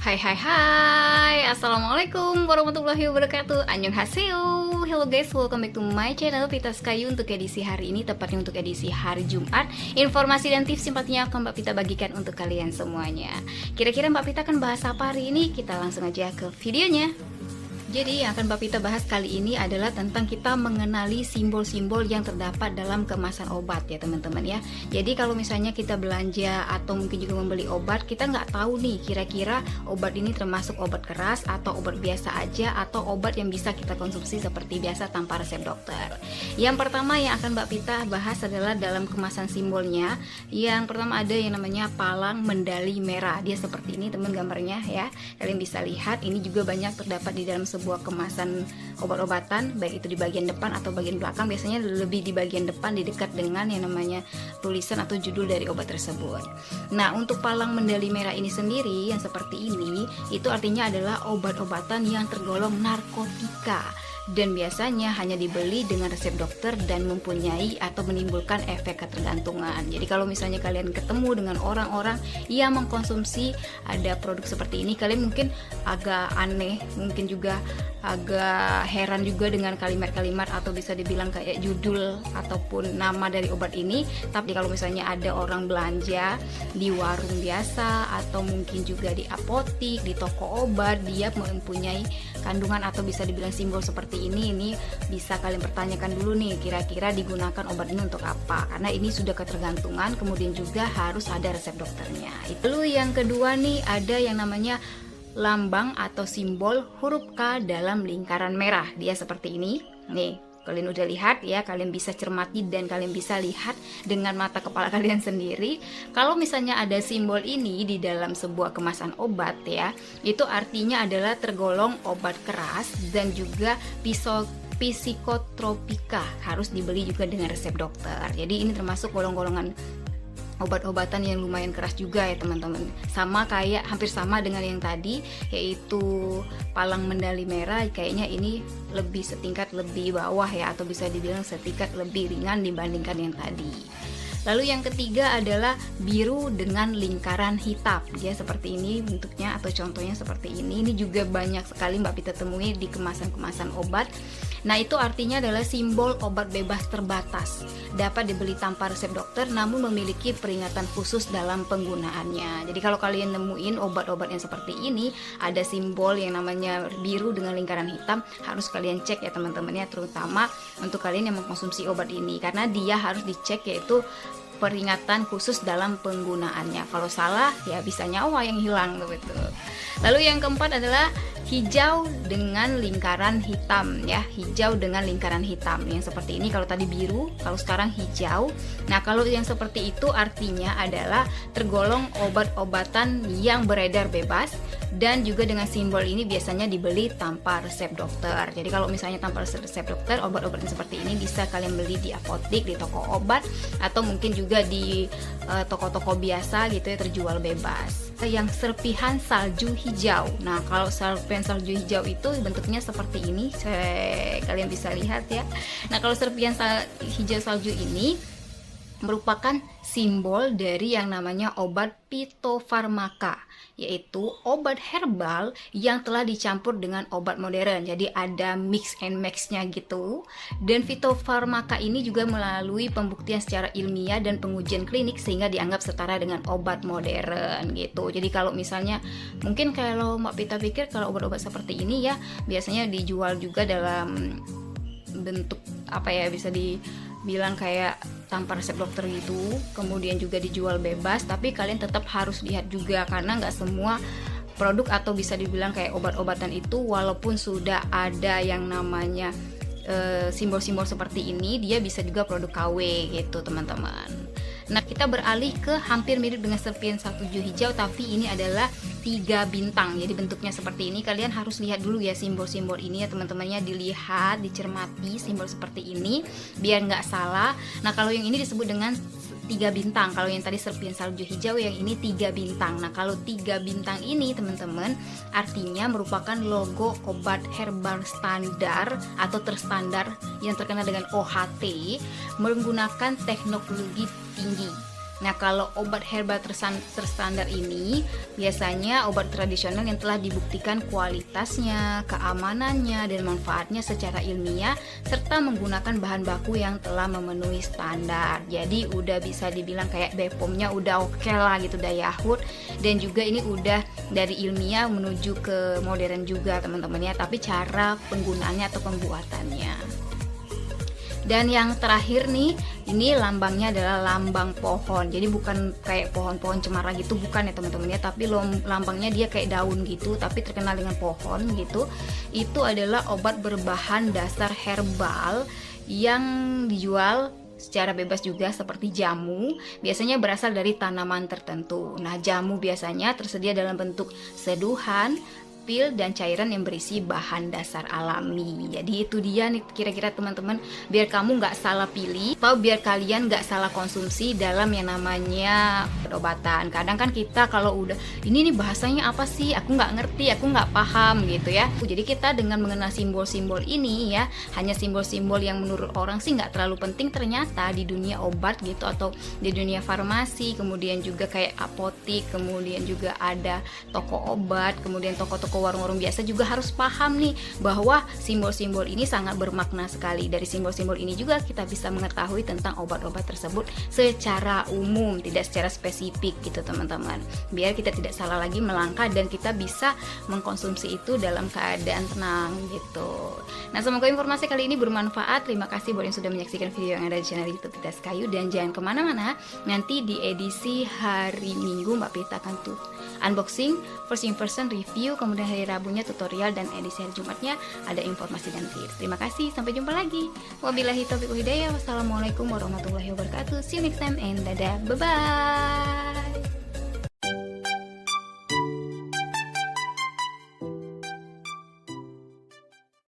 Hai hai hai, Assalamualaikum warahmatullahi wabarakatuh. Annyeonghaseyo. Hello guys, welcome back to my channel Pita Skayu. Untuk edisi hari ini, tepatnya untuk edisi hari Jumat, informasi dan tips simpatinya akan Mbak Pita bagikan untuk kalian semuanya. Kira-kira Mbak Pita akan bahas apa hari ini? Kita langsung aja ke videonya. Jadi yang akan Mbak Pita bahas kali ini adalah tentang kita mengenali simbol-simbol yang terdapat dalam kemasan obat ya teman-teman ya. Jadi kalau misalnya kita belanja atau mungkin juga membeli obat, kita nggak tahu nih kira-kira obat ini termasuk obat keras atau obat biasa aja atau obat yang bisa kita konsumsi seperti biasa tanpa resep dokter. Yang pertama yang akan Mbak Pita bahas adalah dalam kemasan simbolnya. Yang pertama ada yang namanya palang mendali merah. Dia seperti ini teman gambarnya ya. Kalian bisa lihat ini juga banyak terdapat di dalam sebuah kemasan obat-obatan, baik itu di bagian depan atau bagian belakang. Biasanya lebih di bagian depan, di dekat dengan yang namanya tulisan atau judul dari obat tersebut. Nah, untuk palang mendali merah ini sendiri yang seperti ini, itu artinya adalah obat-obatan yang tergolong narkotika dan biasanya hanya dibeli dengan resep dokter dan mempunyai atau menimbulkan efek ketergantungan. Jadi kalau misalnya kalian ketemu dengan orang-orang yang mengkonsumsi ada produk seperti ini, kalian mungkin agak aneh, mungkin juga agak heran juga dengan kalimat-kalimat atau bisa dibilang kayak judul ataupun nama dari obat ini. Tapi kalau misalnya ada orang belanja di warung biasa atau mungkin juga di apotik, di toko obat, dia mempunyai kandungan atau bisa dibilang simbol seperti ini bisa kalian pertanyakan dulu nih, kira-kira digunakan obat ini untuk apa, karena ini sudah ketergantungan. Kemudian juga harus ada resep dokternya. Itu yang kedua nih, ada yang namanya lambang atau simbol huruf K dalam lingkaran merah. Dia seperti ini nih, kalian udah lihat ya, kalian bisa cermati dan kalian bisa lihat dengan mata kepala kalian sendiri. Kalau misalnya ada simbol ini di dalam sebuah kemasan obat ya, itu artinya adalah tergolong obat keras dan juga psikotropika, harus dibeli juga dengan resep dokter. Jadi ini termasuk golongan obat-obatan yang lumayan keras juga ya teman-teman. Sama kayak, hampir sama dengan yang tadi, yaitu palang mendali merah. Kayaknya ini lebih setingkat lebih bawah ya, atau bisa dibilang setingkat lebih ringan dibandingkan yang tadi. Lalu yang ketiga adalah biru dengan lingkaran hitam. Dia seperti ini bentuknya atau contohnya seperti ini. Ini juga banyak sekali Mbak Pita temui di kemasan-kemasan obat. Nah, itu artinya adalah simbol obat bebas terbatas. Dapat dibeli tanpa resep dokter namun memiliki peringatan khusus dalam penggunaannya. Jadi kalau kalian nemuin obat-obat yang seperti ini, ada simbol yang namanya biru dengan lingkaran hitam, harus kalian cek ya teman-teman ya, terutama untuk kalian yang mengkonsumsi obat ini, karena dia harus dicek yaitu peringatan khusus dalam penggunaannya. Kalau salah ya bisa nyawa yang hilang gitu. Lalu yang keempat adalah hijau dengan lingkaran hitam ya, hijau dengan lingkaran hitam yang seperti ini. Kalau tadi biru, kalau sekarang hijau. Nah, kalau yang seperti itu artinya adalah tergolong obat-obatan yang beredar bebas dan juga dengan simbol ini biasanya dibeli tanpa resep dokter. Jadi kalau misalnya tanpa resep dokter, obat-obatan seperti ini bisa kalian beli di apotik, di toko obat, atau mungkin juga di toko-toko biasa gitu ya, terjual bebas. Yang serpihan salju hijau. Nah, kalau serpihan salju hijau itu bentuknya seperti ini, kalian bisa lihat ya. Nah, kalau serpihan hijau salju ini merupakan simbol dari yang namanya obat pitofarmaka, yaitu obat herbal yang telah dicampur dengan obat modern. Jadi ada mix and match-nya gitu. Dan fitofarmaka ini juga melalui pembuktian secara ilmiah dan pengujian klinik sehingga dianggap setara dengan obat modern gitu. Jadi kalau misalnya mungkin kalau Mbak Pita pikir kalau obat-obat seperti ini ya biasanya dijual juga dalam bentuk apa ya, bisa dibilang kayak tanpa resep dokter gitu, kemudian juga dijual bebas. Tapi kalian tetap harus lihat juga, karena nggak semua produk atau bisa dibilang kayak obat-obatan itu walaupun sudah ada yang namanya simbol-simbol seperti ini, dia bisa juga produk KW gitu teman-teman. Nah, kita beralih ke hampir mirip dengan serpihan salju hijau, tapi ini adalah 3 bintang. Jadi bentuknya seperti ini. Kalian harus lihat dulu ya simbol-simbol ini ya teman-temannya, dilihat, dicermati simbol seperti ini biar nggak salah. Nah, kalau yang ini disebut dengan 3 bintang. Kalau yang tadi serpihan salju hijau, yang ini 3 bintang. Nah, kalau 3 bintang ini teman-teman artinya merupakan logo obat herbal standar atau terstandar yang terkenal dengan OHT menggunakan teknologi tinggi. Nah, kalau obat herbal terstandar ini biasanya obat tradisional yang telah dibuktikan kualitasnya, keamanannya, dan manfaatnya secara ilmiah serta menggunakan bahan baku yang telah memenuhi standar. Jadi udah bisa dibilang kayak BPOM-nya udah oke lah gitu, Dayahut, dan juga ini udah dari ilmiah menuju ke modern juga teman-teman ya, tapi cara penggunaannya atau pembuatannya. Dan yang terakhir nih, ini lambangnya adalah lambang pohon. Jadi bukan kayak pohon-pohon cemara gitu, bukan ya teman-teman ya, tapi lambangnya dia kayak daun gitu, tapi terkenal dengan pohon gitu. Itu adalah obat berbahan dasar herbal yang dijual secara bebas juga seperti jamu, biasanya berasal dari tanaman tertentu. Nah, jamu biasanya tersedia dalam bentuk seduhan, pil, dan cairan yang berisi bahan dasar alami. Jadi itu dia nih kira-kira teman-teman, biar kamu nggak salah pilih atau biar kalian nggak salah konsumsi dalam yang namanya obat-obatan. Kadang kan kita kalau udah ini nih bahasanya apa sih, aku nggak ngerti, aku nggak paham gitu ya. Jadi kita dengan mengenal simbol-simbol ini ya, hanya simbol-simbol yang menurut orang sih nggak terlalu penting, ternyata di dunia obat gitu atau di dunia farmasi, kemudian juga kayak apotik, kemudian juga ada toko obat, kemudian toko-toko warung-warung biasa juga harus paham nih bahwa simbol-simbol ini sangat bermakna sekali. Dari simbol-simbol ini juga kita bisa mengetahui tentang obat-obat tersebut secara umum, tidak secara spesifik gitu teman-teman. Biar kita tidak salah lagi melangkah dan kita bisa mengkonsumsi itu dalam keadaan tenang gitu. Nah, semoga informasi kali ini bermanfaat. Terima kasih buat yang sudah menyaksikan video yang ada di channel YouTube Titas Kayu, dan jangan kemana-mana. Nanti di edisi hari Minggu Mbak Prita akan tuh unboxing, first impression review, kemudian hari Rabunya tutorial, dan edisi hari Jumatnya ada informasi dan tips. Terima kasih, sampai jumpa lagi. Wabillahi taufiq wal hidayah. Wassalamualaikum warahmatullahi wabarakatuh. See you next time and dadah, bye bye.